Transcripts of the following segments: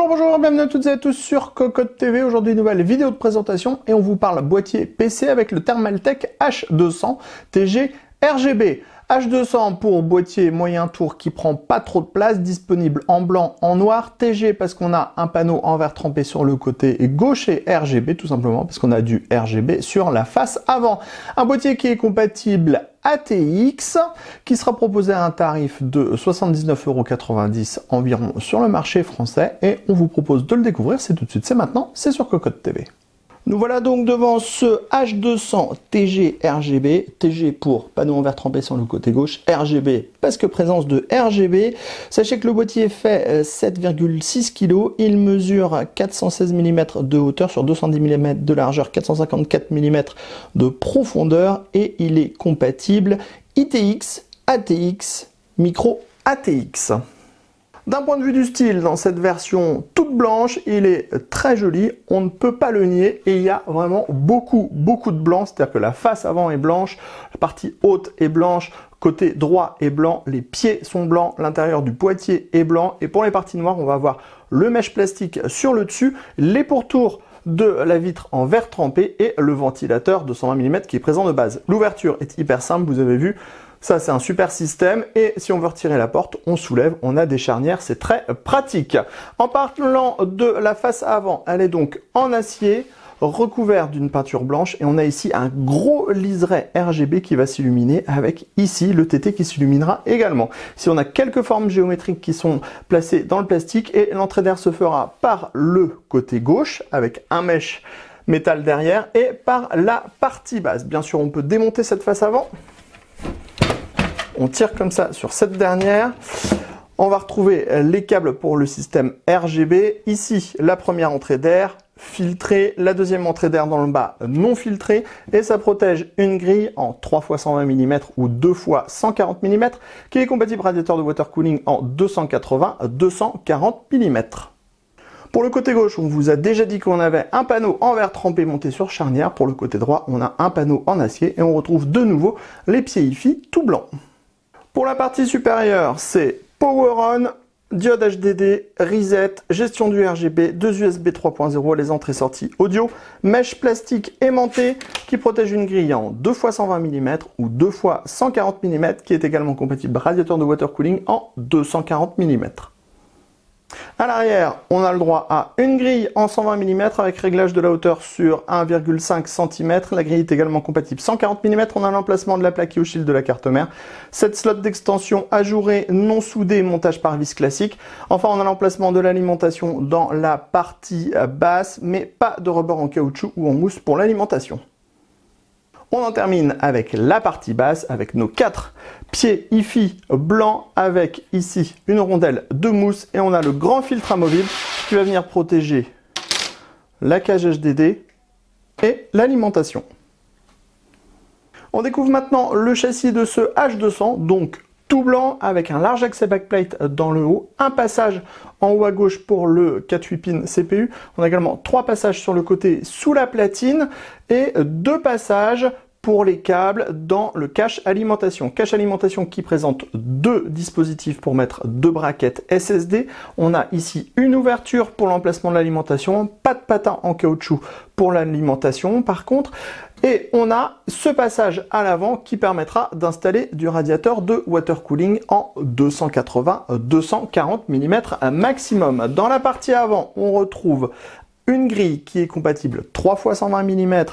Bonjour, bienvenue à toutes et à tous sur Cocotte TV. Aujourd'hui, nouvelle vidéo de présentation et on vous parle boîtier PC avec le Thermaltake H200 TG RGB. H200 pour boîtier moyen tour qui prend pas trop de place, disponible en blanc, en noir, TG parce qu'on a un panneau en verre trempé sur le côté gauche et RGB tout simplement parce qu'on a du RGB sur la face avant. Un boîtier qui est compatible ATX, qui sera proposé à un tarif de 79,90 € environ sur le marché français et on vous propose de le découvrir, c'est tout de suite, c'est maintenant, c'est sur Cocotte TV. Nous voilà donc devant ce H200 TG RGB, TG pour panneau en verre trempé sur le côté gauche, RGB parce que présence de RGB. Sachez que le boîtier fait 7,6 kg, il mesure 416 mm de hauteur sur 210 mm de largeur, 454 mm de profondeur et il est compatible ITX, ATX, micro ATX. D'un point de vue du style, dans cette version toute blanche, il est très joli, on ne peut pas le nier et il y a vraiment beaucoup de blanc, c'est-à-dire que la face avant est blanche, la partie haute est blanche, côté droit est blanc, les pieds sont blancs, l'intérieur du boîtier est blanc et pour les parties noires, on va avoir le mesh plastique sur le dessus, les pourtours de la vitre en verre trempé et le ventilateur de 120 mm qui est présent de base. L'ouverture est hyper simple, vous avez vu. Ça, c'est un super système et si on veut retirer la porte, on soulève, on a des charnières, c'est très pratique. En parlant de la face avant, elle est donc en acier, recouvert d'une peinture blanche et on a ici un gros liseré RGB qui va s'illuminer avec ici le TT qui s'illuminera également. Ici, on a quelques formes géométriques qui sont placées dans le plastique et l'entrée d'air se fera par le côté gauche avec un mesh métal derrière et par la partie basse. Bien sûr, on peut démonter cette face avant. On tire comme ça sur cette dernière. On va retrouver les câbles pour le système RGB. Ici, la première entrée d'air filtrée, la deuxième entrée d'air dans le bas non filtrée. Et ça protège une grille en 3 x 120 mm ou 2 x 140 mm qui est compatible radiateur de water cooling en 280-240 mm. Pour le côté gauche, on vous a déjà dit qu'on avait un panneau en verre trempé monté sur charnière. Pour le côté droit, on a un panneau en acier et on retrouve de nouveau les pieds IFI tout blancs. Pour la partie supérieure, c'est Power On, diode HDD, reset, gestion du RGB, 2 USB 3.0, les entrées-sorties audio, mèche plastique aimantée qui protège une grille en 2 x 120 mm ou 2 x 140 mm qui est également compatible radiateur de water cooling en 240 mm. À l'arrière, on a le droit à une grille en 120 mm avec réglage de la hauteur sur 1,5 cm. La grille est également compatible 140 mm. On a l'emplacement de la plaque IO-Shield de la carte mère. 7 slots d'extension ajourés, non soudés, montage par vis classique. Enfin, on a l'emplacement de l'alimentation dans la partie basse, mais pas de rebord en caoutchouc ou en mousse pour l'alimentation. On en termine avec la partie basse, avec nos 4 pieds IFI blancs, avec ici une rondelle de mousse et on a le grand filtre amovible qui va venir protéger la cage HDD et l'alimentation. On découvre maintenant le châssis de ce H200, donc tout blanc avec un large accès backplate dans le haut, un passage en haut à gauche pour le 4-8 pins CPU. On a également 3 passages sur le côté sous la platine et 2 passages pour les câbles dans le cache alimentation. Cache alimentation qui présente deux dispositifs pour mettre deux braquettes SSD. On a ici une ouverture pour l'emplacement de l'alimentation, pas de patin en caoutchouc pour l'alimentation par contre. Et on a ce passage à l'avant qui permettra d'installer du radiateur de water cooling en 280-240 mm maximum. Dans la partie avant, on retrouve une grille qui est compatible 3 x 120 mm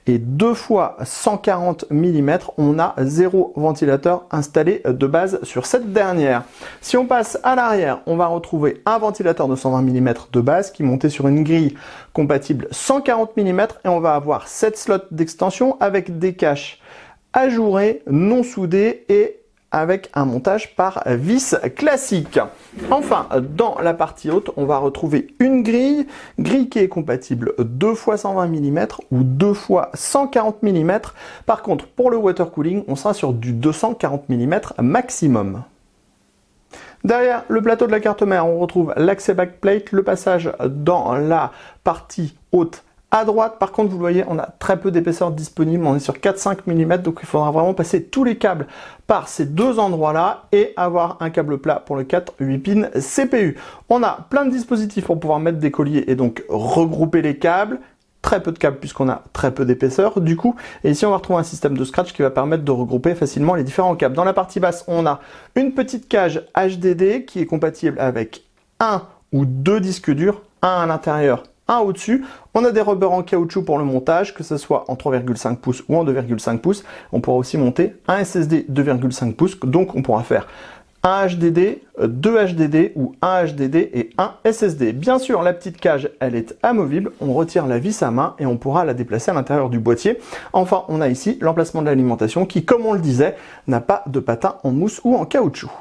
et 2 x 140 mm. On a 0 ventilateur installé de base sur cette dernière. Si on passe à l'arrière, on va retrouver un ventilateur de 120 mm de base qui est monté sur une grille compatible 140 mm et on va avoir 7 slots d'extension avec des caches ajourées, non soudées et avec un montage par vis classique. Enfin, dans la partie haute, on va retrouver une grille qui est compatible 2 x 120 mm ou 2 x 140 mm. Par contre, pour le water cooling, on sera sur du 240 mm maximum. Derrière le plateau de la carte mère, on retrouve l'accès backplate, le passage dans la partie haute à droite. Par contre, vous le voyez, on a très peu d'épaisseur disponible, on est sur 4-5 mm, donc il faudra vraiment passer tous les câbles par ces deux endroits-là et avoir un câble plat pour le 4-8 pins CPU. On a plein de dispositifs pour pouvoir mettre des colliers et donc regrouper les câbles. Très peu de câbles puisqu'on a très peu d'épaisseur du coup. Et ici, on va retrouver un système de scratch qui va permettre de regrouper facilement les différents câbles. Dans la partie basse, on a une petite cage HDD qui est compatible avec un ou deux disques durs, un à l'intérieur, un au-dessus. On a des rubbers en caoutchouc pour le montage, que ce soit en 3,5 pouces ou en 2,5 pouces. On pourra aussi monter un SSD 2,5 pouces, donc on pourra faire un HDD, deux HDD ou un HDD et un SSD. Bien sûr, la petite cage, elle est amovible. On retire la vis à main et on pourra la déplacer à l'intérieur du boîtier. Enfin, on a ici l'emplacement de l'alimentation qui, comme on le disait, n'a pas de patin en mousse ou en caoutchouc.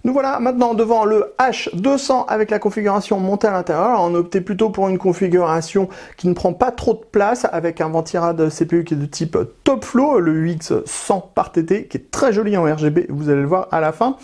Nous voilà maintenant devant le H200 avec la configuration montée à l'intérieur. On a opté plutôt pour une configuration qui ne prend pas trop de place avec un ventirad CPU qui est de type Top Flow, le UX100 par TT qui est très joli en RGB, vous allez le voir à la fin.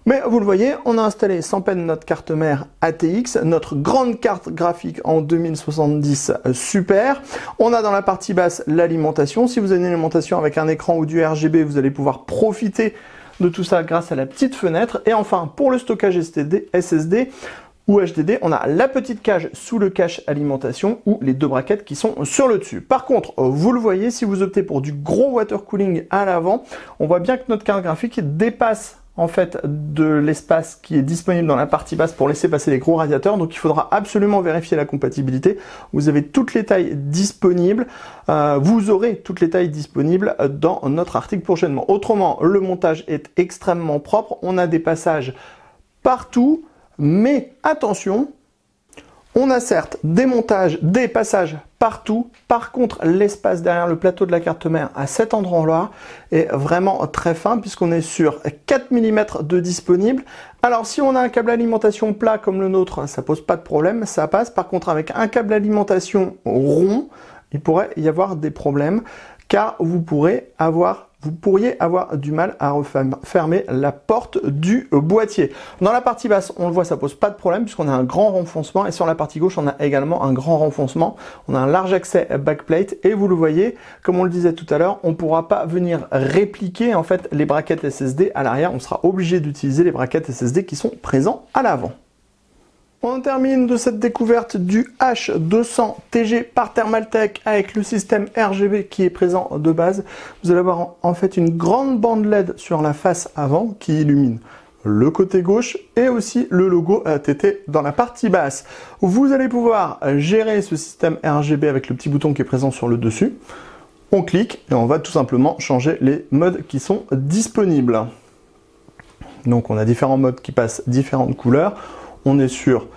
Mais vous le voyez, on a installé sans peine notre carte mère ATX, notre grande carte graphique en 2070 Super. On a dans la partie basse l'alimentation. Si vous avez une alimentation avec un écran ou du RGB, vous allez pouvoir profiter de tout ça grâce à la petite fenêtre. Et enfin, pour le stockage SSD ou HDD, on a la petite cage sous le cache alimentation ou les deux braquettes qui sont sur le dessus. Par contre, vous le voyez, si vous optez pour du gros water cooling à l'avant, on voit bien que notre carte graphique dépasse en fait de l'espace qui est disponible dans la partie basse pour laisser passer les gros radiateurs. Donc il faudra absolument vérifier la compatibilité. Vous avez toutes les tailles disponibles. Vous aurez toutes les tailles disponibles dans notre article prochainement. Autrement, le montage est extrêmement propre. On a des passages partout, mais attention, on a certes des passages partout. Par contre, l'espace derrière le plateau de la carte mère à cet endroit-là est vraiment très fin puisqu'on est sur 4 mm de disponible. Alors, si on a un câble alimentation plat comme le nôtre, ça pose pas de problème, ça passe. Par contre, avec un câble alimentation rond, il pourrait y avoir des problèmes car vous pourriez avoir du mal à refermer la porte du boîtier. Dans la partie basse, on le voit, ça pose pas de problème puisqu'on a un grand renfoncement et sur la partie gauche, on a également un grand renfoncement. On a un large accès backplate et vous le voyez, comme on le disait tout à l'heure, on ne pourra pas venir répliquer en fait les braquettes SSD à l'arrière. On sera obligé d'utiliser les braquettes SSD qui sont présents à l'avant. On termine de cette découverte du H200 TG par Thermaltake avec le système RGB qui est présent de base. Vous allez avoir en fait une grande bande LED sur la face avant qui illumine le côté gauche et aussi le logo TT dans la partie basse. Vous allez pouvoir gérer ce système RGB avec le petit bouton qui est présent sur le dessus. On clique et on va tout simplement changer les modes qui sont disponibles. Donc on a différents modes qui passent différentes couleurs. On est sur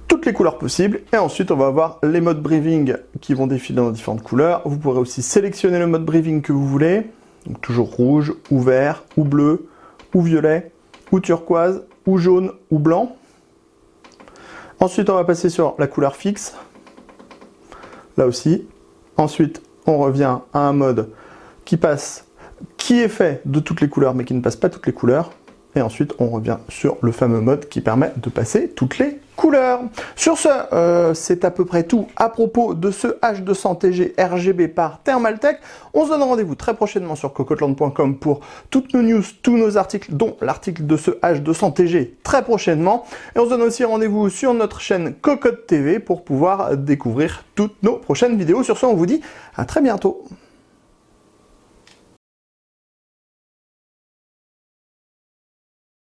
toutes les couleurs possibles et ensuite on va avoir les modes breathing qui vont défiler dans différentes couleurs. Vous pourrez aussi sélectionner le mode breathing que vous voulez, donc toujours rouge ou vert ou bleu ou violet ou turquoise ou jaune ou blanc. Ensuite on va passer sur la couleur fixe, là aussi. Ensuite on revient à un mode qui est fait de toutes les couleurs mais qui ne passe pas toutes les couleurs. et ensuite on revient sur le fameux mode qui permet de passer toutes les couleurs. Sur ce, c'est à peu près tout à propos de ce H200TG RGB par Thermaltake. On se donne rendez-vous très prochainement sur cocottland.com pour toutes nos news, tous nos articles, dont l'article de ce H200TG très prochainement. Et on se donne aussi rendez-vous sur notre chaîne Cocotte TV pour pouvoir découvrir toutes nos prochaines vidéos. Sur ce, on vous dit à très bientôt.